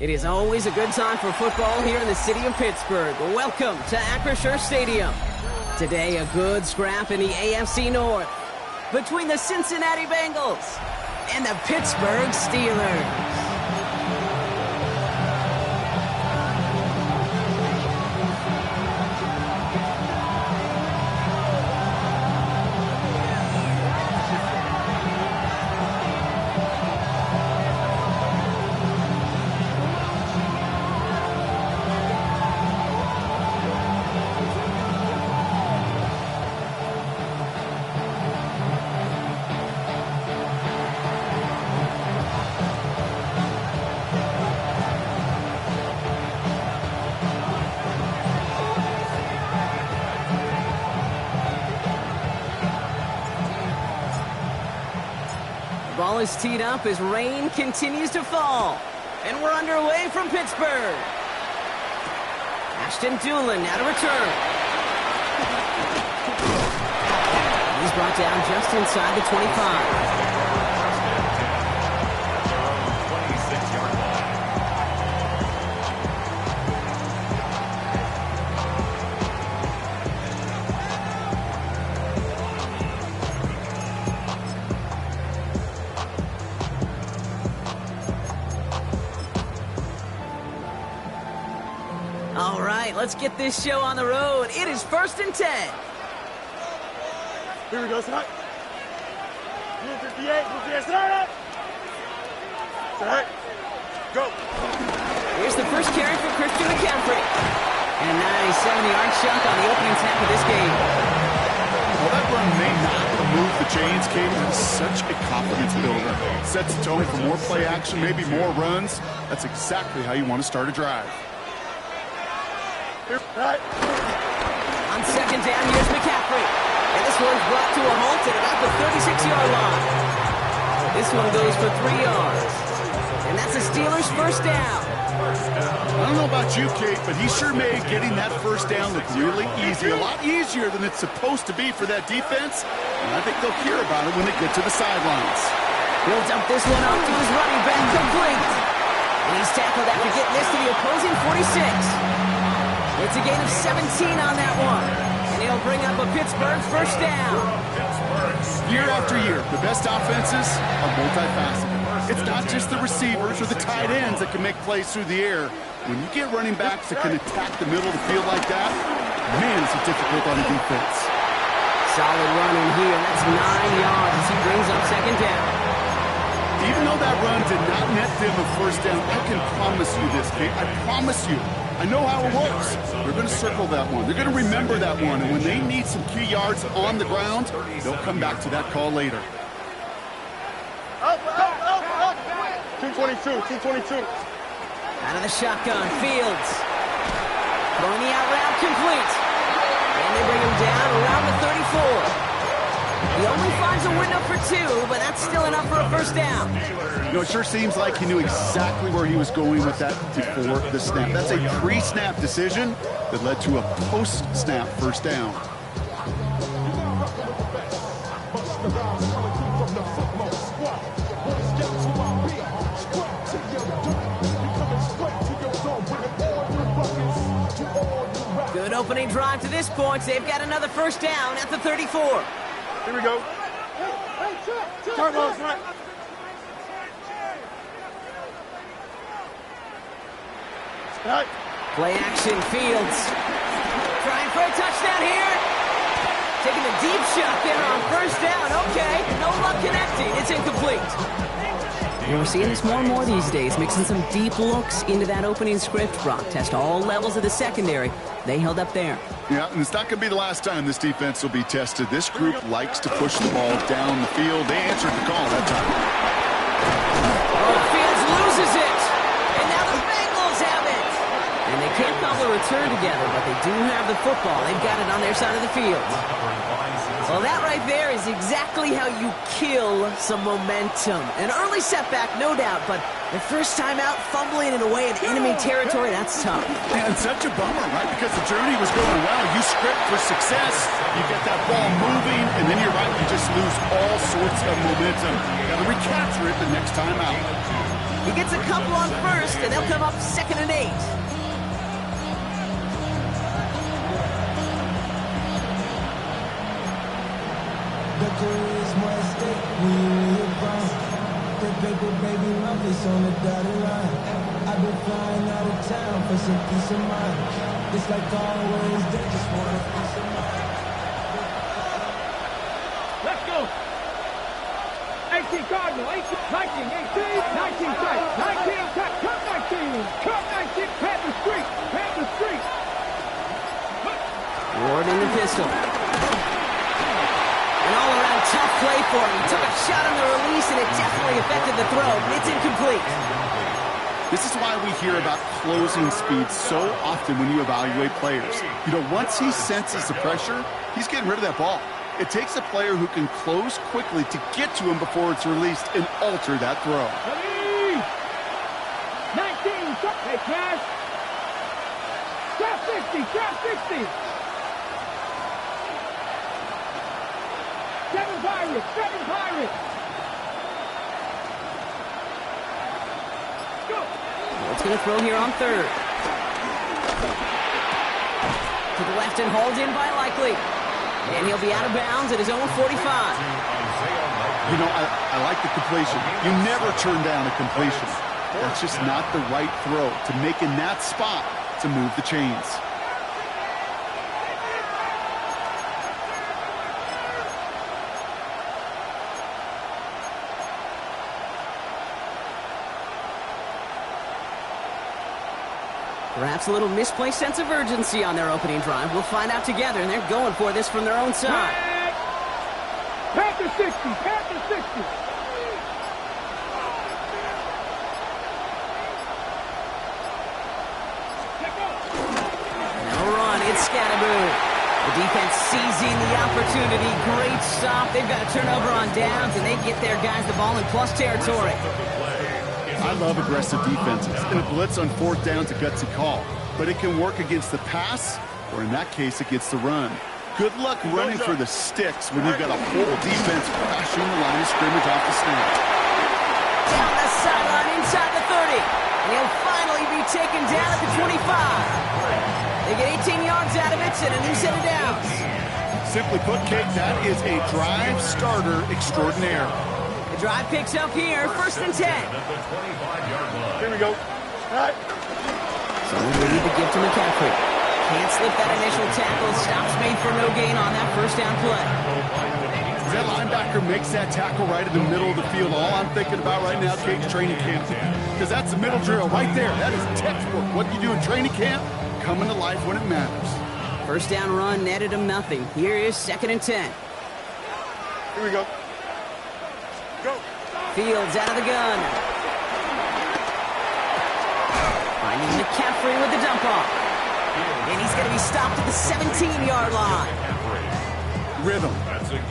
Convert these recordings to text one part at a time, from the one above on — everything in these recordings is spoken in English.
It is always a good time for football here in the city of Pittsburgh. Welcome to Acrisure Stadium. Today, a good scrap in the AFC North between the Cincinnati Bengals and the Pittsburgh Steelers. Ball is teed up as rain continues to fall. And we're underway from Pittsburgh. Ashton Doolin now to return. He's brought down just inside the 25. All right, let's get this show on the road. It is 1st and 10. Here we go, son. Move 58, start. Start. Go. Here's the first carry for Christian McCaffrey. And a nice 70-yard chunk on the opening snap of this game. Well, that run may not remove the chains, Kate. It's such a confidence builder. Sets the tone for more play action, maybe more runs. That's exactly how you want to start a drive. On second down, here's McCaffrey. And this one's brought to a halt at about the 36-yard line. This one goes for 3 yards. And that's the Steelers' first down. I don't know about you, Kate, but he sure made getting that first down look really easy. A lot easier than it's supposed to be for that defense. And I think they'll hear about it when they get to the sidelines. He'll dump this one off to his running back, complete. And he's tackled after getting this to the opposing 46. It's a gain of 17 on that one. And he'll bring up a Pittsburgh first down. Year after year, the best offenses are multifaceted. It's not just the receivers or the tight ends that can make plays through the air. When you get running backs that can attack the middle of the field like that, man, it's difficult on the defense. Solid run in here. That's 9 yards as he brings up second down. Even though that run did not net them a first down, I can promise you this, Kate. I promise you. I know how it works. They're going to circle that one. They're going to remember that one. And when they need some key yards on the ground, they'll come back to that call later. 222. Out of the shotgun, Fields. Throwing the out route complete. And they bring him down around the 34. He only finds a window for 2, but that's still enough for a first down. You know, it sure seems like he knew exactly where he was going with that before the snap. That's a pre-snap decision that led to a post-snap first down. Good opening drive to this point. They've got another first down at the 34. Here we go. Turbos, right? Play action, Fields. Trying for a touchdown here. Taking a deep shot there on first down. Okay, no luck connecting. It's incomplete. We're seeing this more and more these days, mixing some deep looks into that opening script. Brock test all levels of the secondary. They held up there. Yeah, and it's not going to be the last time this defense will be tested. This group likes to push the ball down the field. They answered the call that time. Oh, Fields loses it. And now the Bengals have it. And they can't cobble a return together, but they do have the football. They've got it on their side of the field. Well, that right there is exactly how you kill some momentum. An early setback, no doubt, but the first time out, fumbling it away in enemy territory, that's tough. And such a bummer, right? Because the journey was going well. You script for success, you get that ball moving, and then you're right, you just lose all sorts of momentum. Got to recapture it the next time out. He gets a couple on first, and they'll come up 2nd and 8. The career is more at stake when you in your the paper, baby, my face on the dotted line. I've been flying out of town for some peace of mind. It's like always, they just want a piece of mind. Let's go. 18 Cardinal, 18, 19, 18, 19 tight, 19 attack, cut 19, pad the street, pad the street. Ward in the pistol. An all-around tough play for him. He took a shot on the release, and it definitely affected the throw. It's incomplete. This is why we hear about closing speed so often when you evaluate players. You know, once he senses the pressure, he's getting rid of that ball. It takes a player who can close quickly to get to him before it's released and alter that throw. 19, hey, Cash. Trap 60, trap 60. 7 Pirates. Go. What's going to throw here on 3rd? To the left and hauled in by Likely. And he'll be out of bounds at his own 45. You know, I like the completion. You never turn down a completion. That's just not the right throw to make in that spot to move the chains. Perhaps a little misplaced sense of urgency on their opening drive. We'll find out together, and they're going for this from their own side. Panther 60, Panther 60. No run, it's Scatterboo. The defense seizing the opportunity. Great stop. They've got a turnover on downs, and they get their guys the ball in plus territory. I love aggressive defenses, and a blitz on 4th down's a gutsy call. But it can work against the pass, or in that case, against the run. Good luck running for the sticks when you've got a whole defense crashing the line of scrimmage off the snap. Down the sideline inside the 30. And he'll finally be taken down at the 25. They get 18 yards out of it and a new set of downs. Simply put, Kate, that is a drive starter extraordinaire. The drive picks up here, 1st and 10. Here we go. All right. So we lead the gift to McCaffrey. Can't slip that initial tackle. Stops made for no gain on that 1st down play. That linebacker makes that tackle right in the middle of the field. All I'm thinking about right now, Kate's training camp. Because that's the middle drill right there. That is textbook. What you do in training camp, coming to life when it matters. 1st down run netted him nothing. Here is 2nd and 10. Here we go. Go. Fields out of the gun. Finding McCaffrey with the dump off. And he's going to be stopped at the 17-yard line. Rhythm.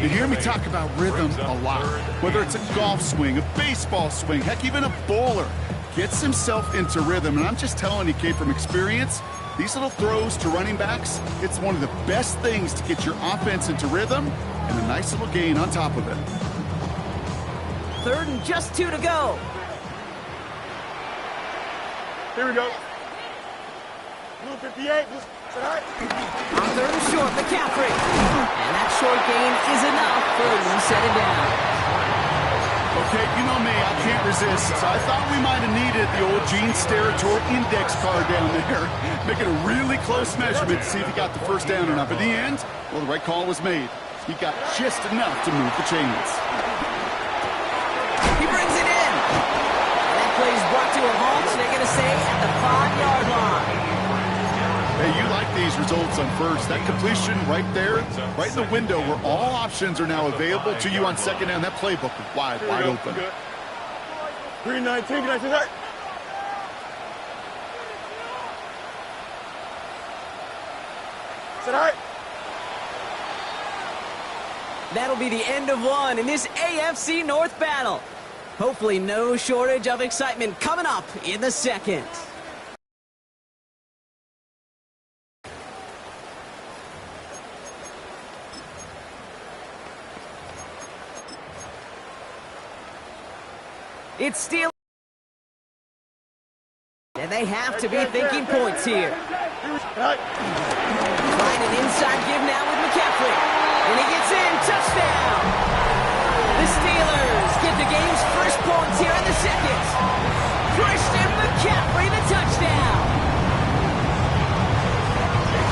You hear me talk about rhythm a lot. Whether it's a golf swing, a baseball swing, heck, even a bowler gets himself into rhythm. And I'm just telling you, Kate, from experience, these little throws to running backs, it's one of the best things to get your offense into rhythm and a nice little gain on top of it. 3rd and just 2 to go. Here we go. Blue 58. Blue. All right. On 3rd and short, McCaffrey. And that short gain is enough for a new set of downs. Okay, you know me, I can't resist. So I thought we might have needed the old Gene Steratore index card down there, making a really close measurement to see if he got the 1st down or not. But in the end, well, the right call was made. He got just enough to move the chains. He brings it in. And that play is brought to a halt, so they're going to say at the 5-yard line. Hey, you like these results on 1st. That completion right there, right in the window where all options are now available to you on 2nd down. That playbook is wide open. Good. 319, 19, right. Sit all right. That'll be the end of one in this AFC North battle. Hopefully no shortage of excitement coming up in the 2nd. It's still And they have to be thinking points here. Trying an inside give now with McCaffrey. And he gets in. Touchdown. The Steelers get the game's first points here in the second. Christian McCaffrey, the touchdown.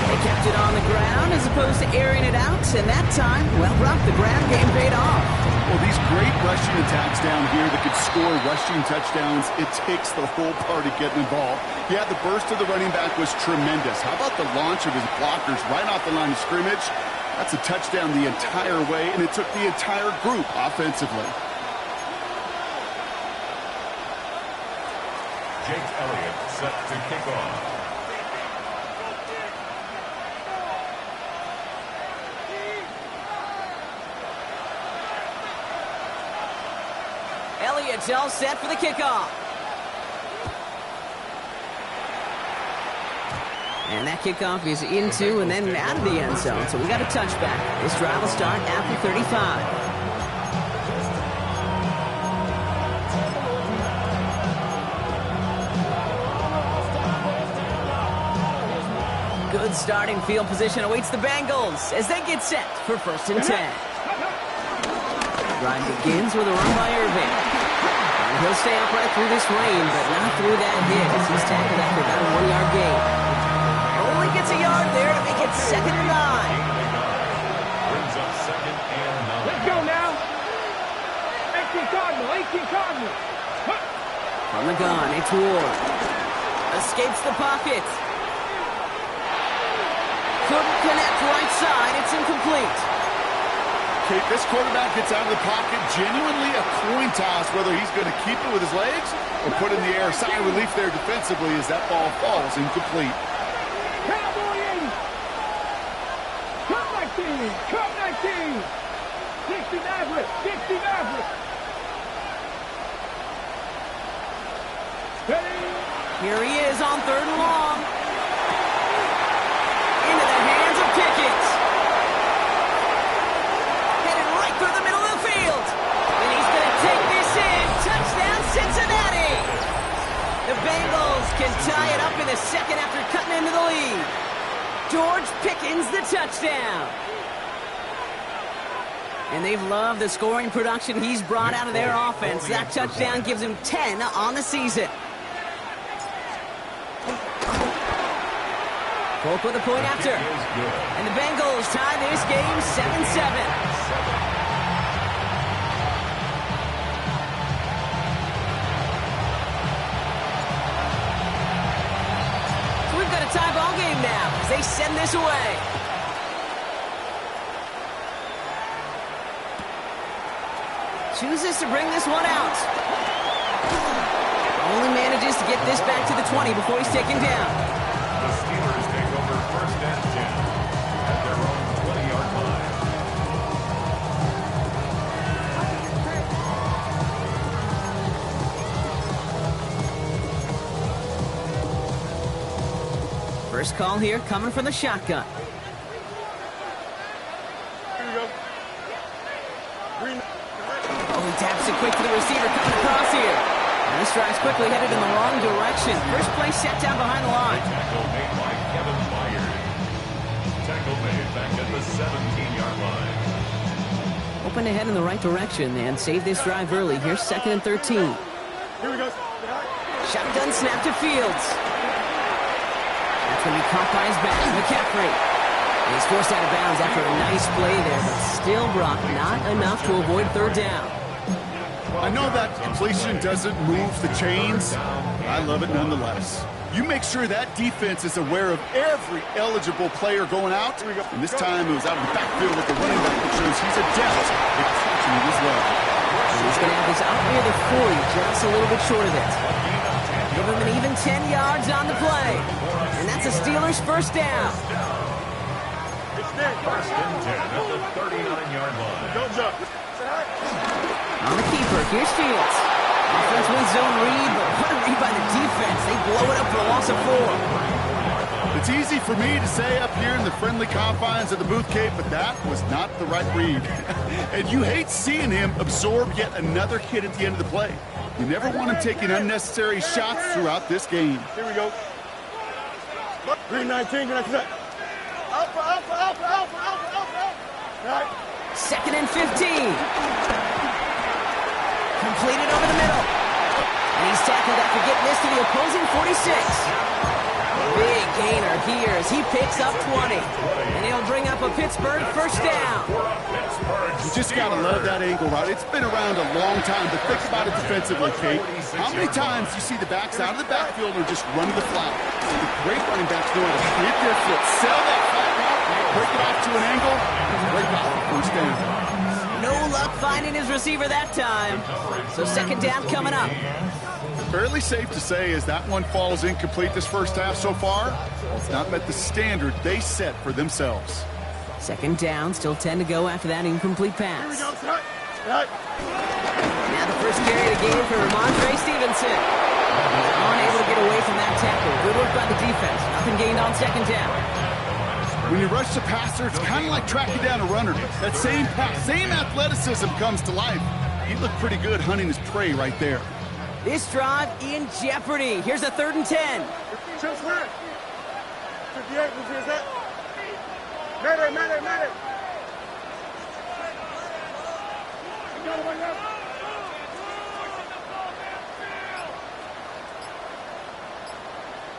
They kept it on the ground as opposed to airing it out. And that time, well, Brock, the ground game paid off. Well, these great rushing attacks down here that could score rushing touchdowns, it takes the whole party getting involved. Yeah, the burst of the running back was tremendous. How about the launch of his blockers right off the line of scrimmage? That's a touchdown the entire way, and it took the entire group offensively. Jake Elliott set to kick off. Elliott's all set for the kickoff. And that kickoff is into and then out of the end zone. So we got a touchback. This drive will start after 35. Good starting field position awaits the Bengals as they get set for 1st and 10. Drive begins with a run by Irving. And he'll stay upright through this rain, but not through that hit as he's tackled after about a 1-yard gain. Only gets a yard there to make it 2nd and 9. Brings up 2nd and 9. Let's go now. 18 Cardinal. From the gun, it's Ward. Escapes the pocket. Couldn't connect right side. It's incomplete. Kate, this quarterback gets out of the pocket, genuinely a coin toss whether he's going to keep it with his legs or put it in the air. Sigh of relief there defensively as that ball falls incomplete. Cowboy 80. Cut 19. Cut 19. 60 Maverick. 60 Maverick. Ready? Here he is on 3rd and long. Into the hands of Pickett. Headed right through the middle of the field. And he's going to take this in. Touchdown, Cincinnati. The Bengals can tie it up in the second after cutting into the lead. George Pickens, the touchdown. And they've loved the scoring production he's brought out of their offense. That touchdown gives him 10 on the season. Polk with a point after. And the Bengals tie this game 7-7. So we've got a tie ball game now as they send this away. Chooses to bring this one out. Only manages to get this back to the 20 before he's taken down. The Steelers take over 1st and 10 at their own 20-yard line. First call here coming from the shotgun. Here we go. Green. Oh, he taps it quick to the receiver coming across here. And this drive's quickly headed in the wrong direction. First play set down behind the line. Tackle made by Kevin Byard. Tackle made back at the 17-yard line. Open ahead in the right direction and save this drive early. Here's 2nd and 13. Here we go. Shotgun snap to Fields. That's going to be caught by his back. McCaffrey. And he's forced out of bounds after a nice play there, but still, Brock, not enough to avoid 3rd down. I know that completion doesn't move the chains. I love it nonetheless. You make sure that defense is aware of every eligible player going out. And this time it was out of the backfield with the running back that shows he's adept at catching it as well. And he's going to have this out near the 40, just a little bit short of it. Give him an even 10 yards on the play. And that's a Steelers 1st down. 1st and 10 at the 39-yard line. Don't jump. On the keeper, here's Fields. Offense wins zone read, but what a read by the defense. They blow it up for a loss of 4. It's easy for me to say up here in the friendly confines of the booth, Kate, but that was not the right read. And you hate seeing him absorb yet another hit at the end of the play. You never want him taking unnecessary shots throughout this game. Here we go. 319, alpha. All right. 2nd and 15. Completed over the middle. And he's tackled after getting this to the opposing 46. Big gainer here as he picks up 20. And he'll bring up a Pittsburgh first down. You just got to love that angle, right? It's been around a long time, but think about it defensively, Kate. How many times you see the backs out of the backfield or just run to the flat? The great running backs know how to hit their foot, sell that flat route, break it off to an angle, and break off the first down. No luck finding his receiver that time. So 2nd down coming up. Fairly safe to say as that one falls incomplete this first half so far, it's not met the standard they set for themselves. 2nd down, still 10 to go after that incomplete Here we pass. go, son. All right. Now the first carry of the game for Ramondre Stevenson. He's unable to get away from that tackle. Good work by the defense. Nothing gained on 2nd down. When you rush the passer, it's kind of like tracking down a runner. That same pass, same athleticism comes to life. He looked pretty good hunting his prey right there. This drive in jeopardy. Here's a 3rd and 10. Just right. 58, who's is that? Madden.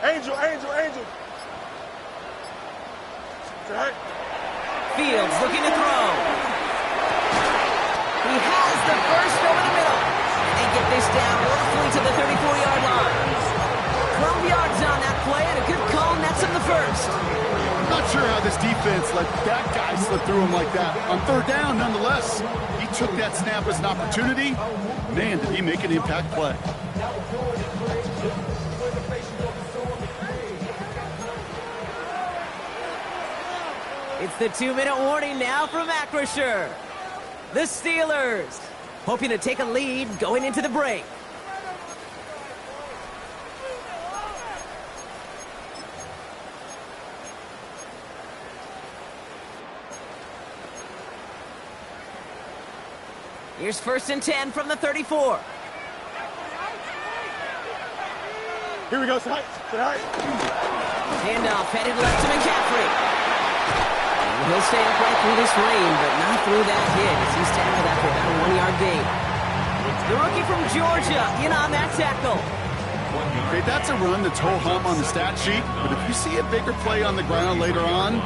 Angel. Right. Fields looking to throw. He has the first over the middle. And they get this down roughly to the 34-yard line. 12 yards on that play and a good call nets him the first. I'm not sure how this defense let that guy slip through him like that. On 3rd down, nonetheless, he took that snap as an opportunity. Man, did he make an impact play. It's the 2-minute warning now from Acrisure. The Steelers hoping to take a lead going into the break. Here's 1st and 10 from the 34. Here we go, son. Handoff headed left to McCaffrey. He'll stay upright through this rain, but not through that hit as he's tackled after about a 1-yard gain. The rookie from Georgia in on that tackle. Okay, that's a run that's ho-hum on the stat sheet, but if you see a bigger play on the ground later on,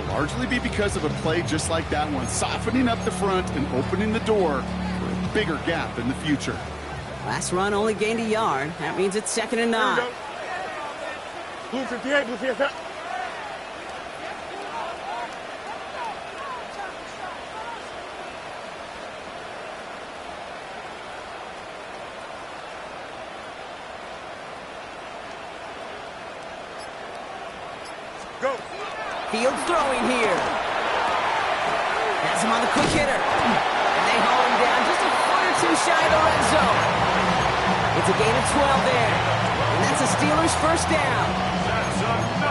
it'll largely be because of a play just like that one, softening up the front and opening the door for a bigger gap in the future. Last run only gained a yard. That means it's 2nd and 9. Blue 58, blue 58. Go. Fields throwing here. Has him on the quick hitter. And they haul him down just a foot or two shy of the red zone. It's a gain of 12 there. And that's a Steelers first down.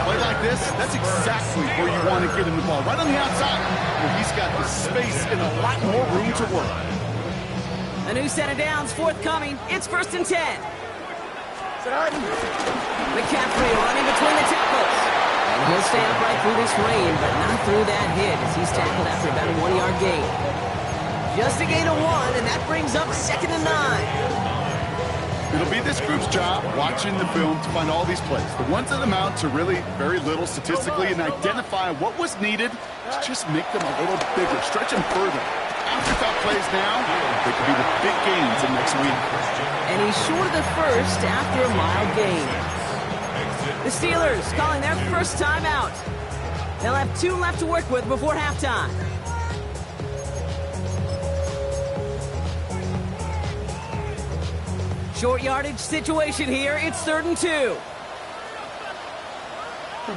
Play like this, that's exactly where you want to get him the ball. Right on the outside, where he's got the space and a lot more room to work. A new set of downs forthcoming. It's 1st and 10. McCaffrey running between the tackles. And he'll stay upright through this rain, but not through that hit as he's tackled after about a 1-yard gain. Just a gain of 1, and that brings up 2nd and 9. It'll be this group's job, watching the film, to find all these plays. The ones that amount to really very little statistically and identify what was needed to just make them a little bigger, stretch them further. Afterthought plays now, they could be the big gains in next week. And he's short of the first after a mild gain. The Steelers calling their first timeout. They'll have 2 left to work with before halftime. Short yardage situation here. It's 3rd and 2.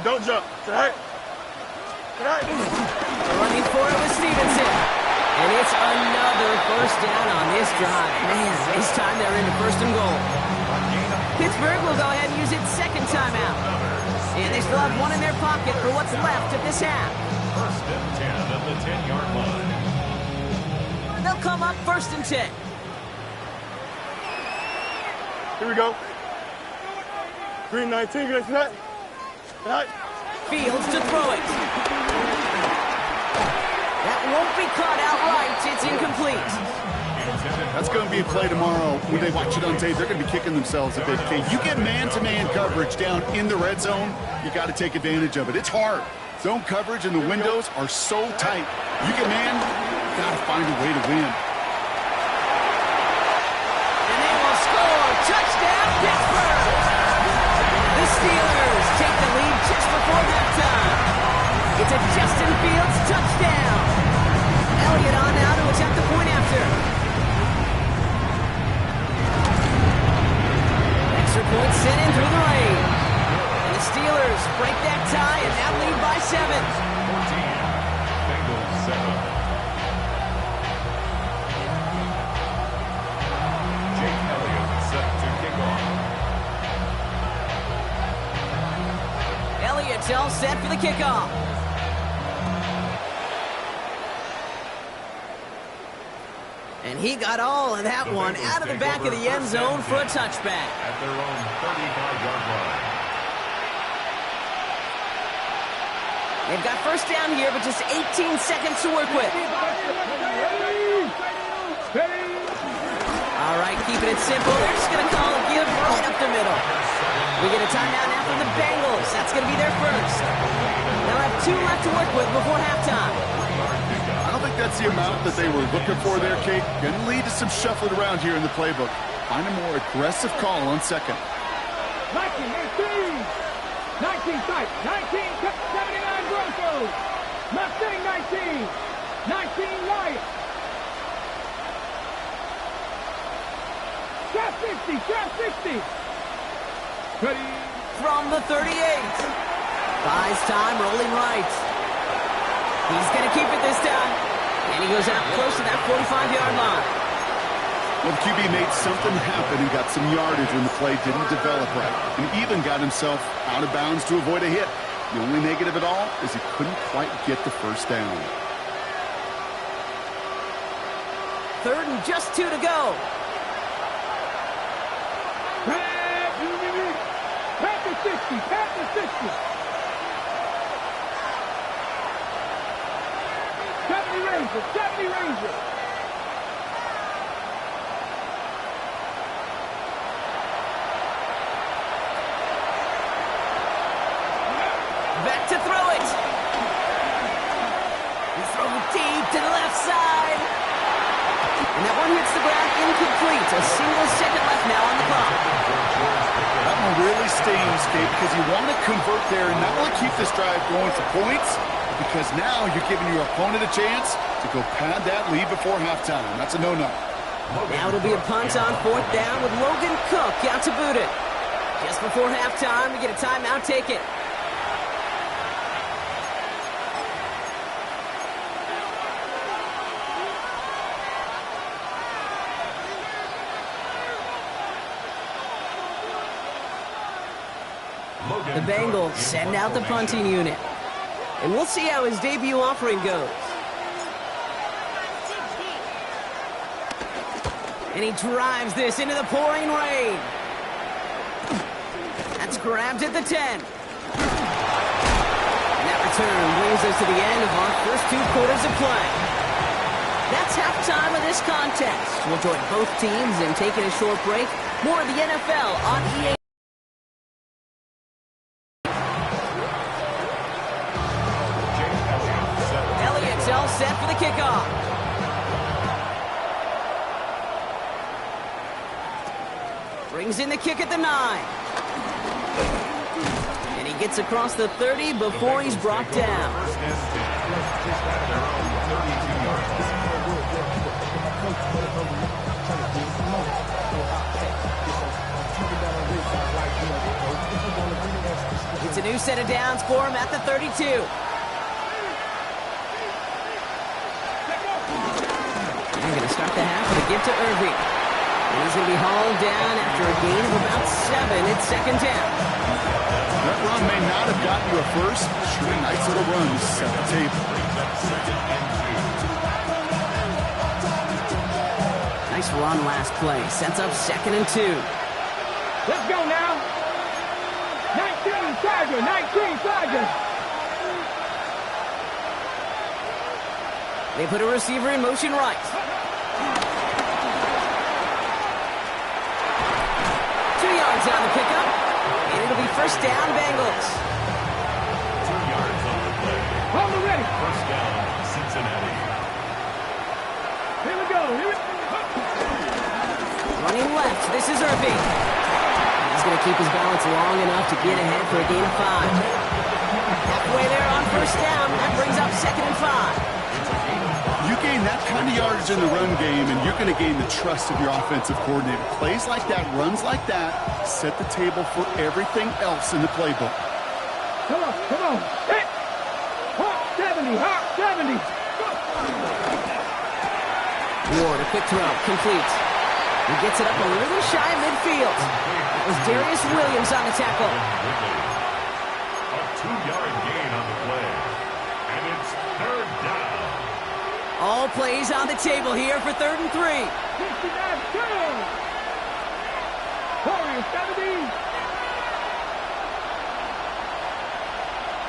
Don't jump. Running for it with Stevenson. And it's another first down on this drive. Man, this time they're into 1st and goal. Pittsburgh will go ahead and use its 2nd timeout. And they still have 1 in their pocket for what's left of this half. 1st and 10 at the 10-yard line. They'll come up 1st and 10. Here we go. 3-19, get that. Right. Fields to throw it. That won't be caught outright. It's incomplete. That's going to be a play tomorrow. When they watch it on tape, they're going to be kicking themselves a bit. Okay, you get man-to-man coverage down in the red zone, you got to take advantage of it. It's hard. Zone coverage and the windows are so tight. You get man, you got to find a way to win. And they will score. Touchdown, Pittsburgh. The Steelers take the lead just before halftime. It's a Justin Fields touchdown. Elliott on now to attempt the point after. Extra point sent in through the rain. And the Steelers break that tie and now lead by 7. 14. Bengals 7. Jake Elliott set to kick off. Elliott's all set for the kickoff. And he got all of that one out of the back of the end zone for a touchback. At their own 35-yard line. They've got first down here, but just 18 seconds to work with. All right, keeping it simple. They're just going to call a give right up the middle. We get a timeout now from the Bengals. That's going to be their first. They'll have 2 left to work with before halftime. I don't think that's the amount that they were looking for there, Kate. Going to lead to some shuffling around here in the playbook. Find a more aggressive call on second. 19, 18, 19 tight, 19, 79 Broncos, Mustang 19, 19 Lions. Shot 60, shot 60. Ready. From the 38. Buys time, rolling right. He's going to keep it this time. And he goes out close to that 45-yard line. Well, the QB made something happen and got some yardage when the play didn't develop right. And even got himself out of bounds to avoid a hit. The only negative at all is he couldn't quite get the first down. 3rd and just 2 to go. Pat the 60, pat the 60. 70 Rangers, 70 Rangers. Back to throw it. He throws it deep to the left side. And that one hits the ground incomplete. A single second left now on the clock. That one really stings, Kate, because you want to convert there and not only keep this drive going for points, because now you're giving your opponent a chance to go pad that lead before halftime. That's a no-no. Now it'll be a punt on 4th down with Logan Cook out to boot it. Just before halftime, we get a timeout, take it. The Bengals send out the punting unit. And we'll see how his debut offering goes. And he drives this into the pouring rain. That's grabbed at the 10. And that return brings us to the end of our first 2 quarters of play. That's halftime of this contest. We'll join both teams in taking a short break. More of the NFL on EA. All set for the kickoff. Brings in the kick at the 9. And he gets across the 30 before he's brought down. It's a new set of downs for him at the 32. They're going to start the half with a give to Irving. And he's going to be hauled down after a gain of about 7. It's 2nd down. That run may not have gotten you a first. Sure, nice little run to set the table. Nice run last play. Sets up 2nd and 2. Tiger, 19 Tiger. They put a receiver in motion right. 2 yards on the pickup. And it'll be first down, Bengals. 2 yards on the play. Hold it ready. First down, Cincinnati. Here we go. Running left, this is Irving. He's going to keep his balance long enough to get ahead for a gain of 5. Halfway there on first down. That brings up 2nd and 5. You gain that kind of yardage in the run game, and you're going to gain the trust of your offensive coordinator. Plays like that, runs like that, set the table for everything else in the playbook. Come on. Hit. Hawk 70, Hawk 70. Ward, a quick throw, complete. He gets it up a little shy of midfield. That was Darius Williams on the tackle. A 2-yard gain on the play. And it's third down. All plays on the table here for 3rd and 3. 69, turn. Warriors 70.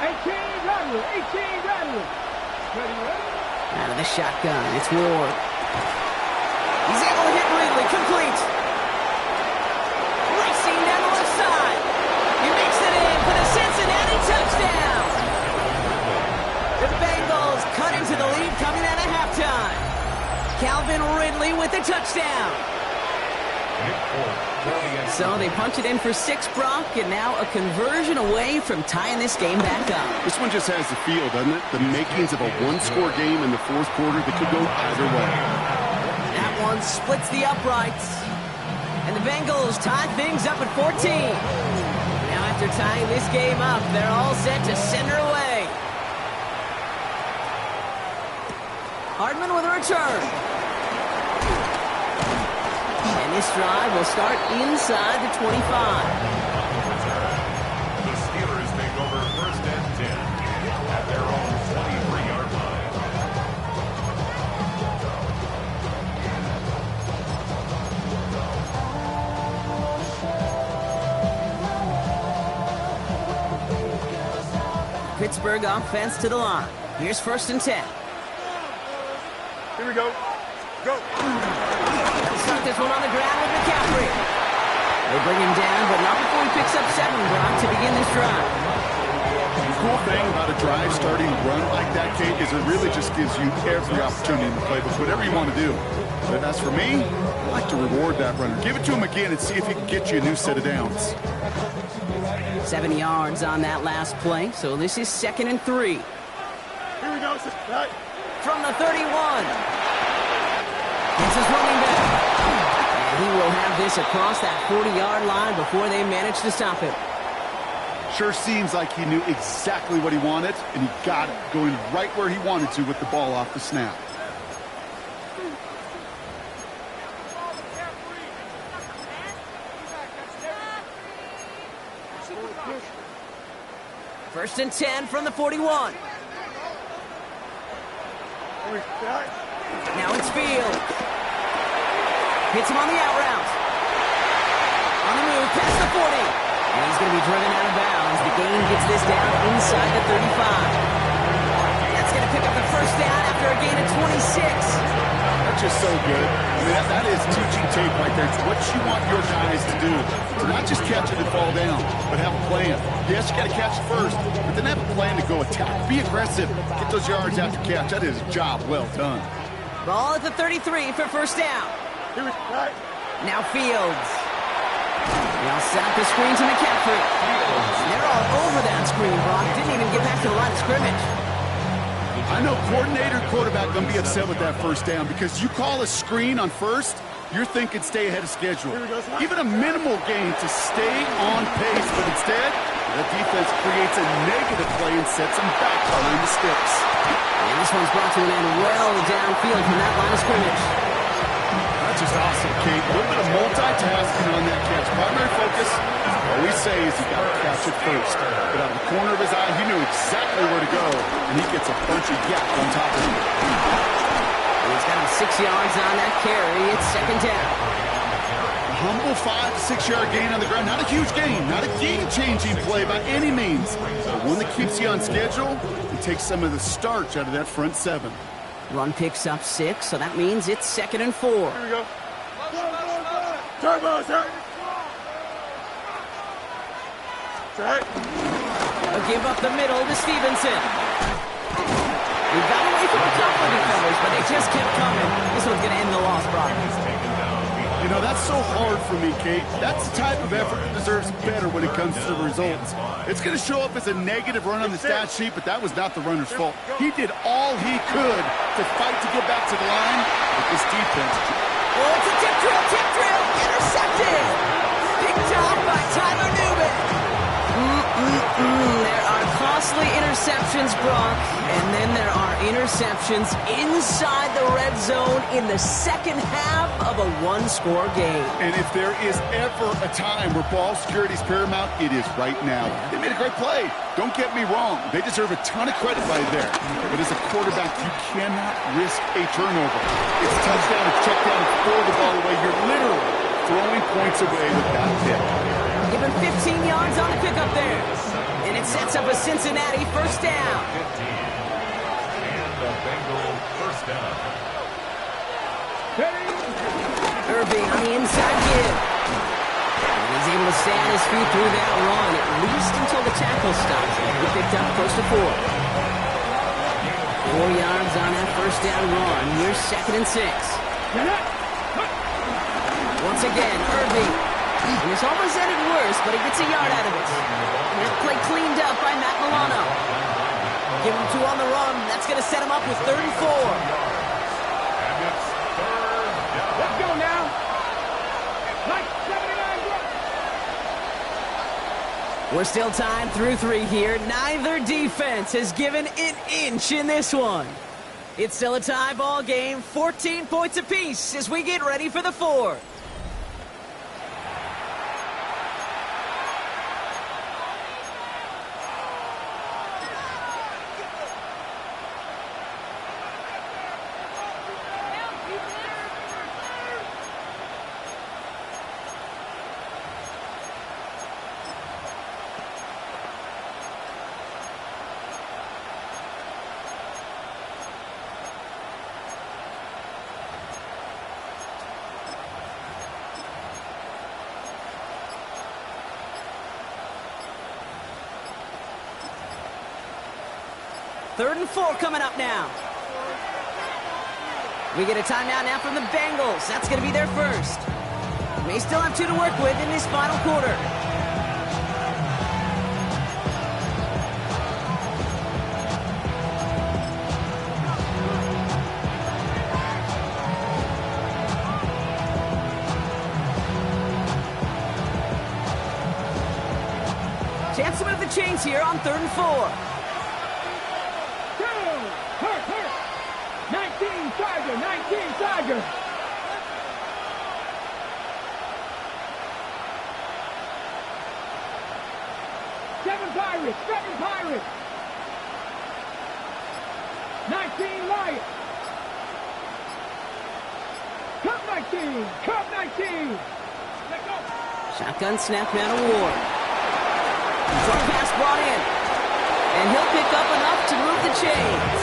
18 Rodwood, 18 Rodwood. Ready? Out of the shotgun, it's Ward. He's able to hit Ridley, complete. Racing down the left side. He makes it in for the Cincinnati touchdown. The Bengals cut into the lead coming out of halftime. Calvin Ridley with the touchdown. So they punch it in for 6, Brock, and now a conversion away from tying this game back up. This one just has the feel, doesn't it? The makings of a one-score game in the fourth quarter that could go either way. That one splits the uprights. And the Bengals tie things up at 14. Now after tying this game up, they're all set to send her away. Hardman with a return. And this drive will start inside the 25. The Steelers take over first and 10 at their own 23-yard line. Pittsburgh offense to the line. Here's 1st and 10. Here we go. Go. Stuck this one on the ground with McCaffrey. They bring him down, but not before he picks up 7, Brock, to begin this drive. The cool thing about a drive starting run like that, Kate, is it really just gives you every opportunity in the playbook, whatever you want to do. But as for me, I like to reward that runner. Give it to him again and see if he can get you a new set of downs. 7 yards on that last play, so this is 2nd and 3. Here we go. Right. From the 31. This is running back. And he will have this across that 40-yard line before they manage to stop him. Sure seems like he knew exactly what he wanted, and he got it, going right where he wanted to with the ball off the snap. First and 10 from the 41. Now it's Field. Hits him on the out route. On the move, past the 40. And he's going to be driven out of bounds. The gain gets this down inside the 35. That's going to pick up the first down after a gain of 26. That's just so good. I mean, that is teaching tape right there. It's what you want your guys to do. To not just catch it and fall down, but have a plan. Yes, you got to catch it first, but then have a plan to go attack. Be aggressive. Get those yards after catch. That is a job well done. Ball at the 33 for first down. Now Fields. They'll set up the screen to McCaffrey. They're all over that screen, Brock. Didn't even get back to the line of scrimmage. I know coordinator and quarterback going to be upset with that first down because you call a screen on first, you're thinking stay ahead of schedule. Even a minimal gain to stay on pace, but instead, that defense creates a negative play and sets them back behind the sticks. And this one's brought to an end well downfield from that line of scrimmage. That's just awesome, Kate. A little bit of multitasking on that catch. Primary focus, all we say is you got to catch it first. But out of the corner of his eye, he knew exactly where to go, and he gets a bunch of yak on top of him. And he's got him 6 yards on that carry. It's second down. humble 5 to 6 yard gain on the ground. Not a huge gain, not a game-changing play by any means, but one that keeps you on schedule and takes some of the starch out of that front 7. Run picks up 6, so that means it's 2nd and 4. Here we go. Turbo, sir. Set. A give up the middle to Stevenson. We got away from a couple of defenders, but they just kept coming. This one's going to end the loss, Brock. You know, that's so hard for me, Kate. That's the type of effort that deserves better when it comes to the results. It's going to show up as a negative run on the stat sheet, but that was not the runner's fault. He did all he could to fight to get back to the line, but this defense... Oh, it's a tip drill, intercepted! Picked off by Tyler Newman. There are costly interceptions, Brock, and then there are interceptions inside the red zone in the second half of a one-score game. And if there is ever a time where ball security is paramount, it is right now. They made a great play. Don't get me wrong. They deserve a ton of credit right there. But as a quarterback, you cannot risk a turnover. It's touchdown, it's check down, it's throw the ball away. You're literally throwing points away with that pick. Given 15 yards on the pickup there. And it sets up a Cincinnati first down. 15. And the Bengals first down. Irving on the inside give. And he's able to stay on his feet through that run, at least until the tackle stops. He picked up close to 4. 4 yards on that first down run. Here's 2nd and 6. Once again, Irving. And it's almost ended worse, but he gets a yard out of it. And that play cleaned up by Matt Milano. Give him 2 on the run. That's going to set him up with 3rd and 4. And it's 3rd down. Let's go now. Like 79. We're still tied through 3 here. Neither defense has given an inch in this one. It's still a tie ball game, 14 points apiece as we get ready for the 4th. Third and 4 coming up now. We get a timeout now from the Bengals. That's going to be their first. May still have 2 to work with in this final quarter. Chance to move the chains here on 3rd and 4. 19 Tiger. 7 Pirates. 19 Lions. Cup 19. Let go. Shotgun snap man of Ward. Short pass brought in. And he'll pick up enough to move the chains.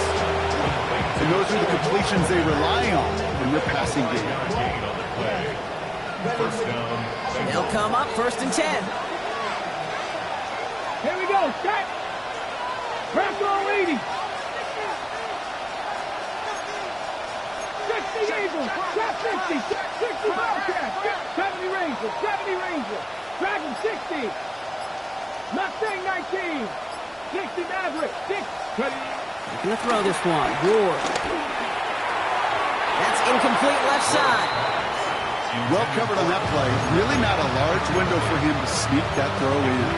And those are the completions they rely on in their passing game. First down. They'll come up 1st and 10. Here we go. Set. Press on 80. 60 Eagles. Shot 60. 60 Bobcats. 70 Rangers. Dragon 60. Mustang 19. 60 Maverick. 6. They're going to throw this one. Ward. That's incomplete left side. Well covered on that play. Really not a large window for him to sneak that throw in.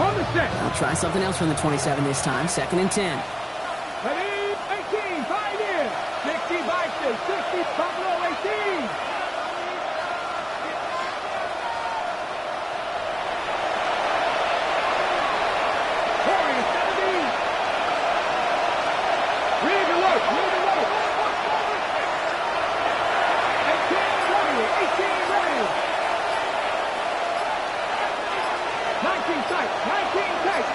On the set. I'll try something else from the 27 this time. 2nd and 10. Ready? 18. Pioneer. 60 Bison. 60 Buffalo 18. Read alert. 18, tight. 19 tight.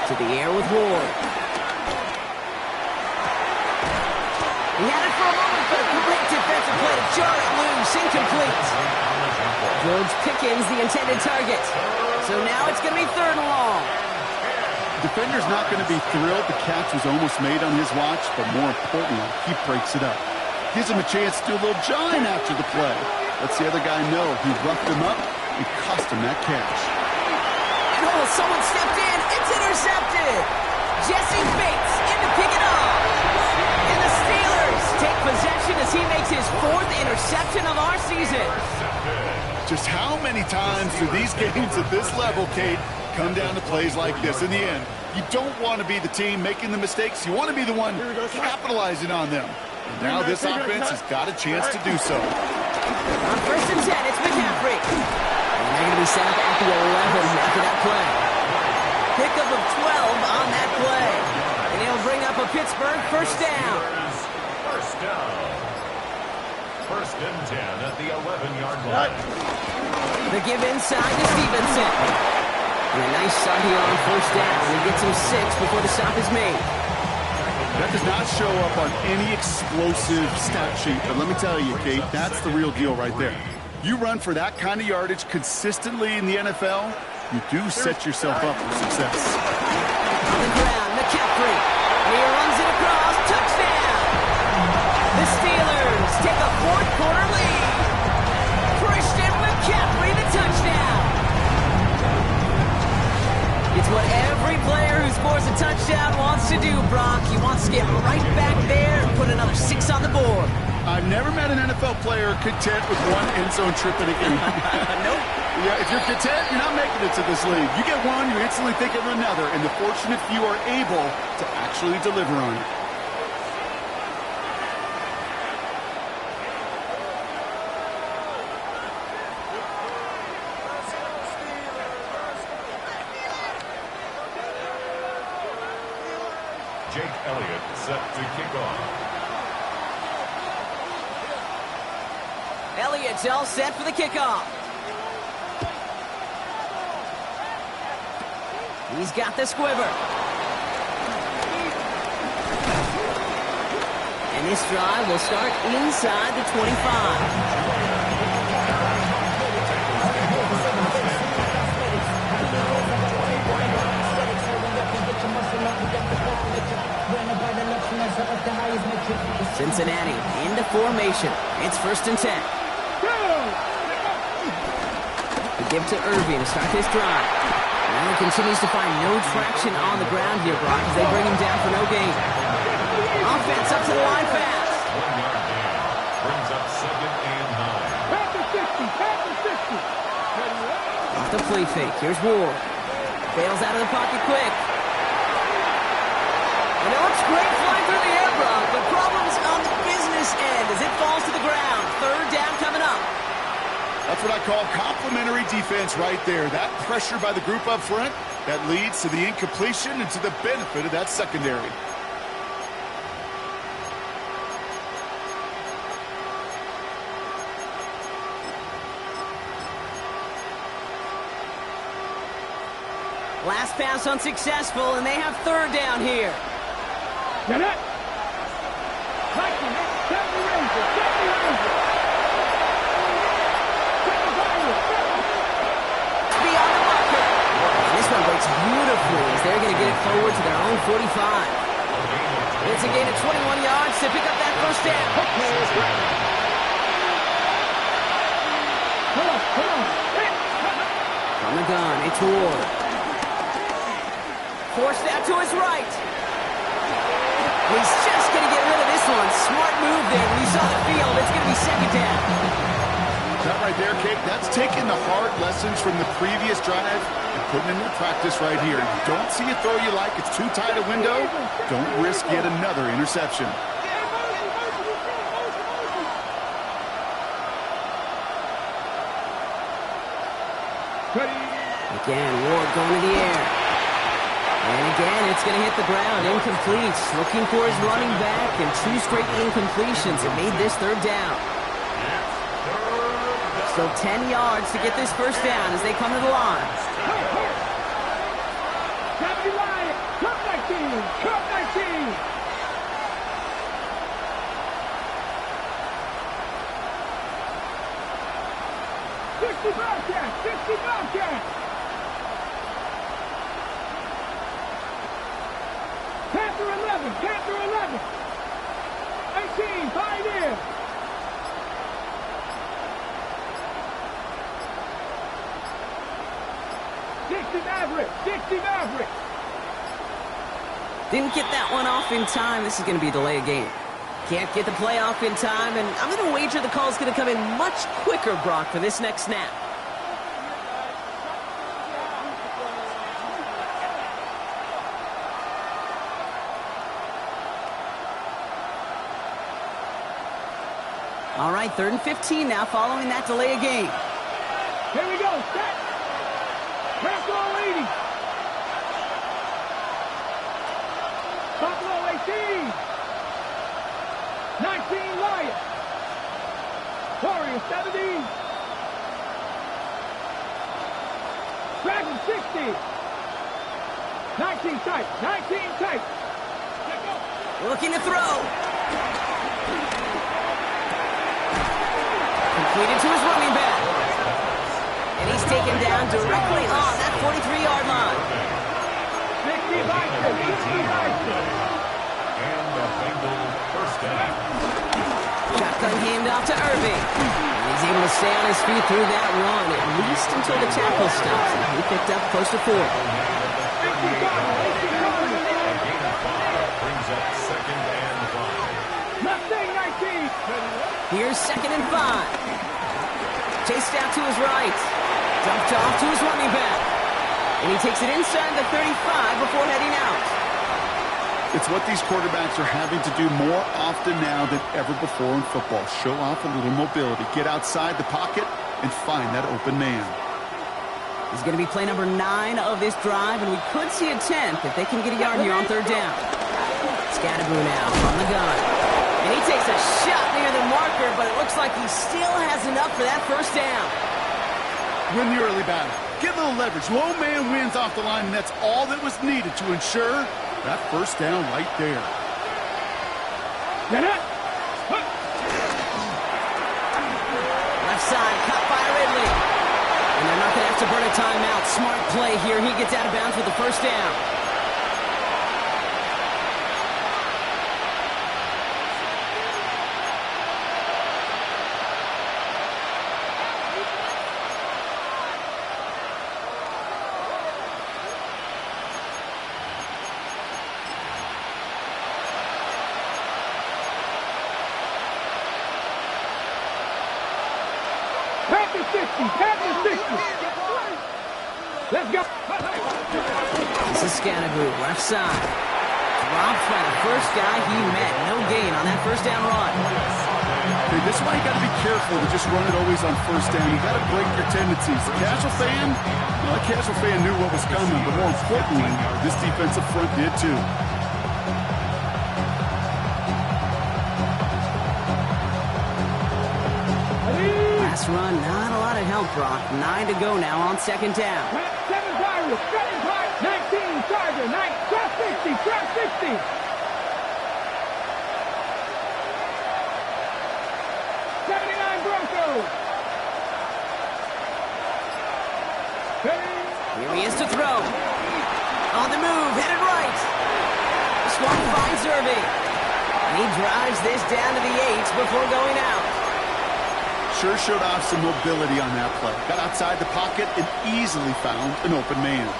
To the air with Ward. He had it for a moment, but a great defensive play to jar it loose. Incomplete. George Pickens, the intended target. So now it's going to be 3rd and long. The defender's not going to be thrilled the catch was almost made on his watch, but more importantly, he breaks it up. Gives him a chance to do a little jawing after the play. Lets the other guy know he roughed him up and cost him that catch. And someone stepped in. It's intercepted. Jesse Bates in to pick it up. And the Steelers take possession as he makes his 4th interception of our season. Just how many times do these games at this level, Kate, come down to plays like this? In the end, you don't want to be the team making the mistakes. You want to be the one capitalizing on them. And now this offense has got a chance to do so. On 1st and 10, it's McCaffrey. And they're going to be set up at the 11 after that play. Pickup of 12 on that play. And he'll bring up a Pittsburgh 1st down. First down. 1st and 10 at the 11-yard line. The give inside to Stevenson. And a nice start here on 1st down. He gets him 6 before the stop is made. That does not show up on any explosive stat sheet, but let me tell you, Kate, that's the real deal right there. You run for that kind of yardage consistently in the NFL, you do set yourself up for success. On the ground, McCaffrey. He runs it across. Touchdown! The Steelers take a 4th quarter lead. Christian McCaffrey, the touchdown. It's what every player who scores a touchdown wants to do, Brock. He wants to get right back there and put another 6 on the board. I've never met an NFL player content with 1 end zone trip in a game. Nope. Yeah, if you're content, you're not making it to this league. You get one, you instantly think of another, and the fortunate few are able to actually deliver on it. Jake Elliott set to kick off. Elliott's all set for the kickoff. He's got the squiver. And this drive will start inside the 25. Cincinnati into formation. It's 1st and 10. The give to Irving to start this drive. Now he continues to find no traction on the ground here, Brock, as they bring him down for no gain. Offense up to the line fast. 1 yard gain. Brings up 2nd and 9. Pass the 60. Pass the 60. Off the play fake. Here's Ward. Bails out of the pocket quick. And it looks great flying through the air, Brock, but problems on the business end as it falls to the ground. 3rd down coming up. That's what I call complimentary defense right there. That pressure by the group up front, that leads to the incompletion and to the benefit of that secondary. Last pass unsuccessful, and they have 3rd down here. Get it. Viking, set the Ranger. Set the Ranger. Beyond the marker. And this one breaks beautifully as they're going to get it forward to their own 45. It's a gain of 21 yards to pick up that 1st down. Hold on. From the gun, it's Ward. Forced out to his right. He's just going to get rid of this one. Smart move there. When you saw the field, it's going to be 2nd down. That right there, Kate, that's taking the hard lessons from the previous drive and putting into practice right here. You don't see a throw you like, it's too tight a window, don't risk yet another interception. Again, Ward going to the air. And again, it's going to hit the ground. Incomplete. Looking for his running back, and 2 straight incompletions. It made this 3rd down. Still 10 yards to get this first down as they come to the line. Deputy Ryan, cut 19, cut 19. Bobcat, 60 Bobcat. Panther 11, Panther 11. 18, Pioneer. Dixie Maverick. Didn't get that one off in time. This is going to be a delay of game. Can't get the play off in time, and I'm going to wager the call's going to come in much quicker, Brock, for this next snap. All right, 3rd and 15 now following that delay of game. Here we go, set. Buffalo 80. Buffalo 18. 19 Lions. Warriors 17. Dragon 60. 19 tight. 19 tight. Looking to throw. Completed to his running back. And he's taken down directly on that 43-yard line. 60 Bison. 60 Bison. And the Bengals first down. Shotgun handoff to Irving. And he's able to stay on his feet through that run, at least until the tackle stops. And he picked up close to 4. A gain of 5 brings up 2nd and 5. Mustang 19. Here's 2nd and 5. Chased out to his right. Dumped off to his running back. And he takes it inside the 35 before heading out. It's what these quarterbacks are having to do more often now than ever before in football. Show off a little mobility. Get outside the pocket and find that open man. He's going to be play number 9 of this drive, and we could see a 10th if they can get a yard here on 3rd down. Scatterboo now from the gun. And he takes a shot near the marker, but it looks like he still has enough for that first down. Win the early battle. Get a little leverage. Low man wins off the line, and that's all that was needed to ensure that first down right there. Left side, caught by Ridley. And they're not going to have to burn a timeout. Smart play here. He gets out of bounds with the first down. Panther 60. Let's go. This is Scatterboo, left side. Dropped by the first guy he met. No gain on that first down run. Hey, this is why you got to be careful to just run it always on first down. You got to break your tendencies. The casual fan, well, the casual fan knew what was coming, but more importantly, this defensive front did too. Last run, not a lot of help, Brock. 9 to go now on 2nd down. 7 Pirates, 19 Charger, 9, drop 60, drop 60. 79 Broncos. Here he is to throw. On the move, headed right. Swung finds Irving. And he drives this down to the 8 before going out. Sure showed off some mobility on that play. Got outside the pocket and easily found an open man.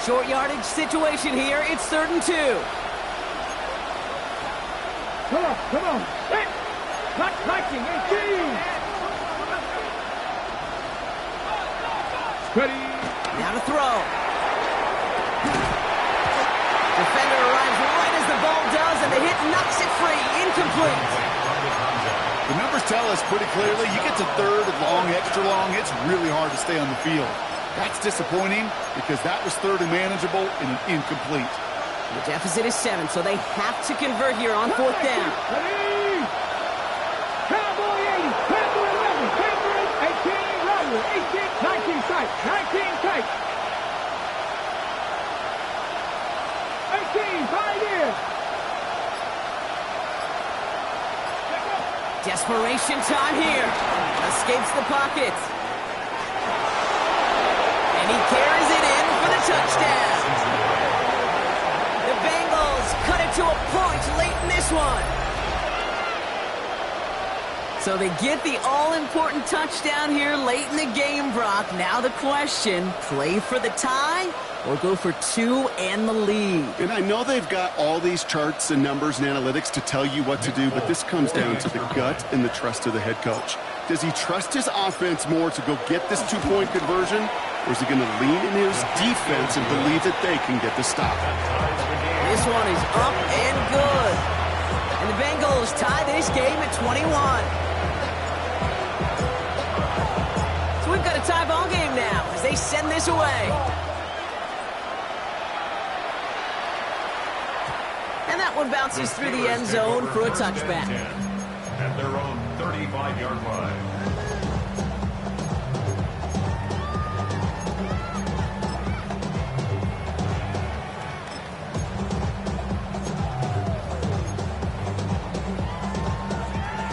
Short yardage situation here. It's 3rd and 2. Come on. Hey. Lightning, 18. Ready. Now to throw. Defender arrives right as the ball does, and the hit knocks it free. Incomplete. The numbers tell us pretty clearly, you get to 3rd and long, extra long, it's really hard to stay on the field. That's disappointing because that was 3rd and manageable and an incomplete. The deficit is 7, so they have to convert here on 4th down. the pocket. And he carries it in for the touchdown. The Bengals cut it to a point late in this one. So they get the all-important touchdown here late in the game, Brock. Now the question, play for the tie or go for two and the lead? And I know they've got all these charts and numbers and analytics to tell you what to do, but this comes down to the gut and the trust of the head coach. Does he trust his offense more to go get this two-point conversion, or is he going to lean in his defense and believe that they can get the stop? This one is up and good. And the Bengals tie this game at 21. So we've got a tie ball game now as they send this away. And that one bounces through the end zone for a touchback. At their own 35-yard line.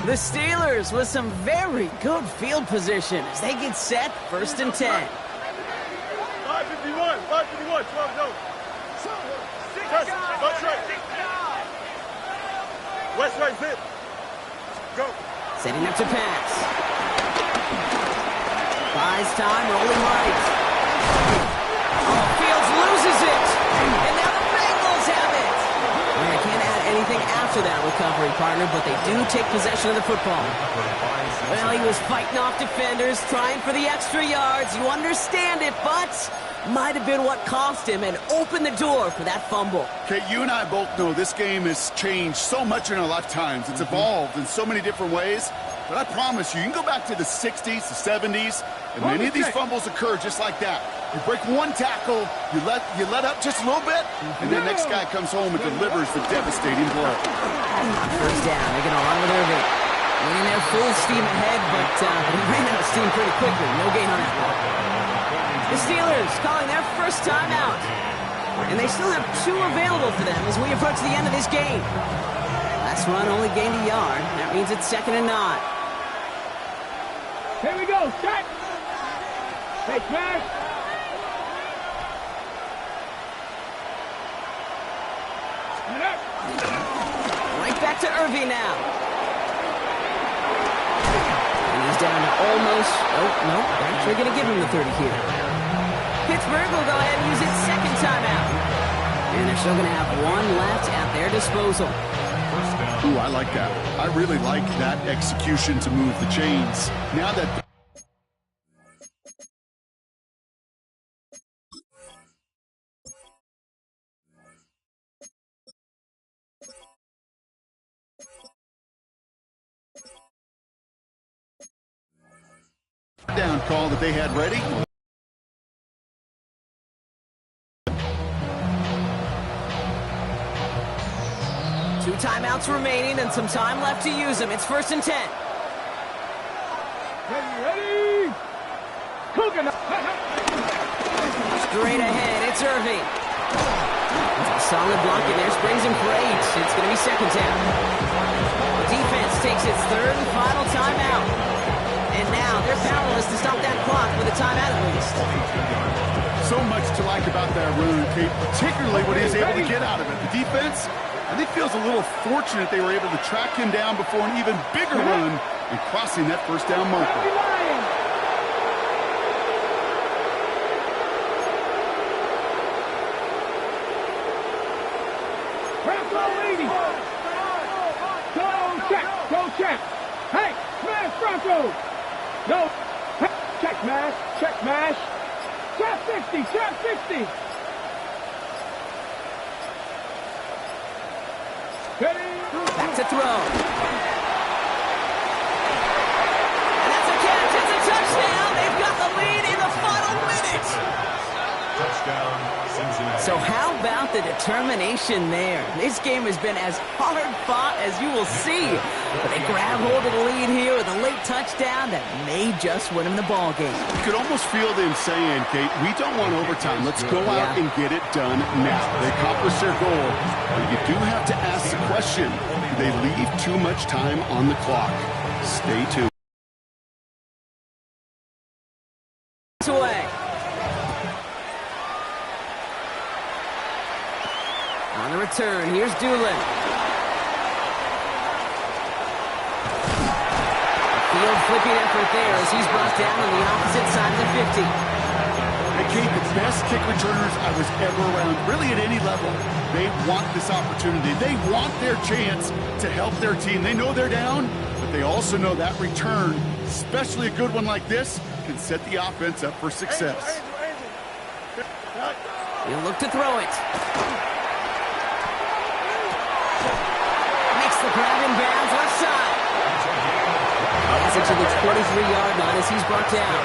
The Steelers with some very good field position as they get set, 1st and 10. 551, 551, 12 no. Test, go straight. West right, zip. Go. Setting up to pass. Buys time, rolling right. Oh, Fields loses it. And now the Bengals have it. And they can't add anything after that recovery, partner, but they do take possession of the football. Well, he was fighting off defenders, trying for the extra yards. You understand it, but might have been what cost him and opened the door for that fumble. Okay, you and I both know this game has changed so much in our lifetimes. It's evolved in so many different ways. But I promise you, you can go back to the 60s, the 70s, and many of these fumbles occur just like that. You break one tackle, you let up just a little bit, and the next guy comes home and delivers the devastating blow. First down, they're going to run with Irving. Running their full steam ahead, but he ran out of steam pretty quickly. No gain on that one. The Steelers calling their first timeout. And they still have 2 available for them as we approach the end of this game. Last run only gained a yard. That means it's 2nd and 9. Here we go, set. Hey, smash. Right back to Irving now. And he's down to almost, oh, no, they're actually going to give him the 30 here. Pittsburgh will go ahead and use its 2nd timeout. And they're still going to have 1 left at their disposal. Ooh, I like that. I really like that execution to move the chains. Now that... down call that they had ready. 2 timeouts remaining and some time left to use them. It's 1st and 10. Ready? Cooking. Straight ahead, it's Irving. Solid block in there, springs him for 8. It's going to be 2nd down. The defense takes its 3rd and final timeout. And now they're powerless to stop that clock with a timeout at least. So much to like about that run, Kate, particularly what he was able to get out of it. The defense, I think, feels a little fortunate they were able to track him down before an even bigger run and crossing that 1st down marker. Go check. Hey, smash Bronco. No. Check mash. Check mash. Shot 60. Shot 60. Ready. Back to throw. And that's a catch. It's a touchdown. They've got the lead in the final minute. Touchdown, Cincinnati. So how about the determination there? This game has been as hard fought as you will see. But they grab hold of the lead here with a late touchdown that may just win them the ball game. You could almost feel them saying, Kate, we don't want overtime. Let's go out and get it done now. They accomplished their goal. But you do have to ask the question, do they leave too much time on the clock? Stay tuned. minutes away. On the return, here's Doolin. Field flipping effort there as he's brought down on the opposite side of the 50. Hey, Kate, the best kick returners I was ever around, really at any level. They want this opportunity. They want their chance to help their team. They know they're down, but they also know that return, especially a good one like this, can set the offense up for success. He'll look to throw it. Makes the grab in bounds left side. Gets it to the 23-yard line as he's brought down.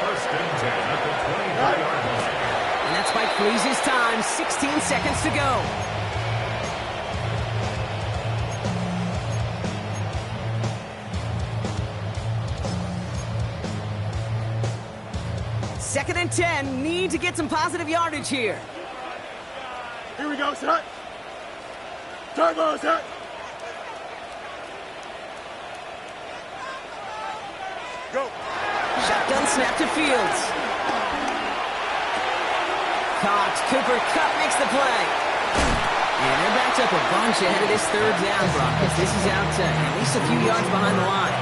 First and 10 at the 23-yard line. And that spike freezes time. 16 seconds to go. Second and 10. Need to get some positive yardage here. Here we go, set. Turbo, set. Go. Shotgun snap to Fields. Caught. Cooper Kupp makes the play. And they're backed up a bunch ahead of this third down, Brock, as this is out at least a few yards behind the line.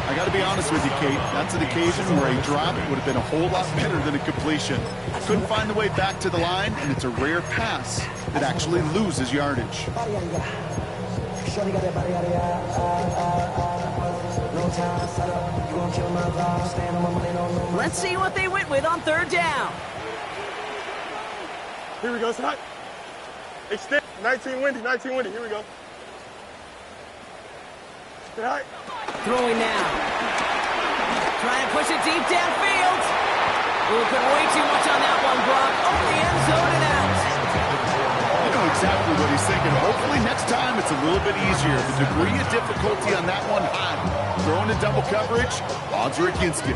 I got to be honest with you, Kate. That's an occasion where a drop would have been a whole lot better than a completion. Couldn't find the way back to the line, and it's a rare pass that actually loses yardage. Let's see what they went with on third down. Here we go, set. Extend. 19 windy, 19 windy. Here we go. Set. Throwing now. Trying to push it deep downfield. Ooh, put way too much on that one, Brock. Over the end zone and out. You know exactly what he's thinking. Hopefully next time it's a little bit easier. The degree of difficulty on that one high. Throwing to double coverage, odds are against him.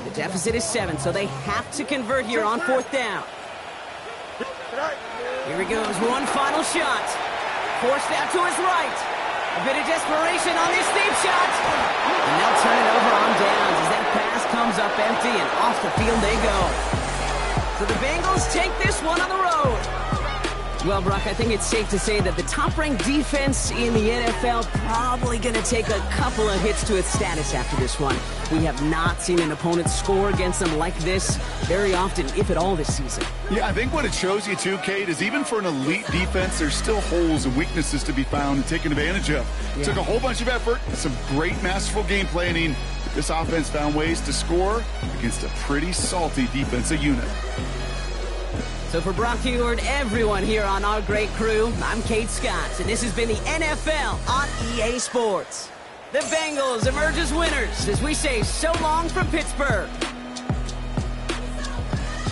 The deficit is 7, so they have to convert here on fourth down. Here he goes, one final shot. Forced out to his right. A bit of desperation on this deep shot. And they'll turn it over on downs as that pass comes up empty and off the field they go. So the Bengals take this one on the road. Well, Brock, I think it's safe to say that the top-ranked defense in the NFL probably going to take a couple of hits to its status after this one. We have not seen an opponent score against them like this very often, if at all, this season. Yeah, I think what it shows you, too, Kate, is even for an elite defense, there's still holes and weaknesses to be found and taken advantage of. Yeah. Took a whole bunch of effort, some great masterful game planning. This offense found ways to score against a pretty salty defensive unit. So for Brock Huard, everyone here on our great crew, I'm Kate Scott, and this has been the NFL on EA Sports. The Bengals emerge as winners as we say so long from Pittsburgh.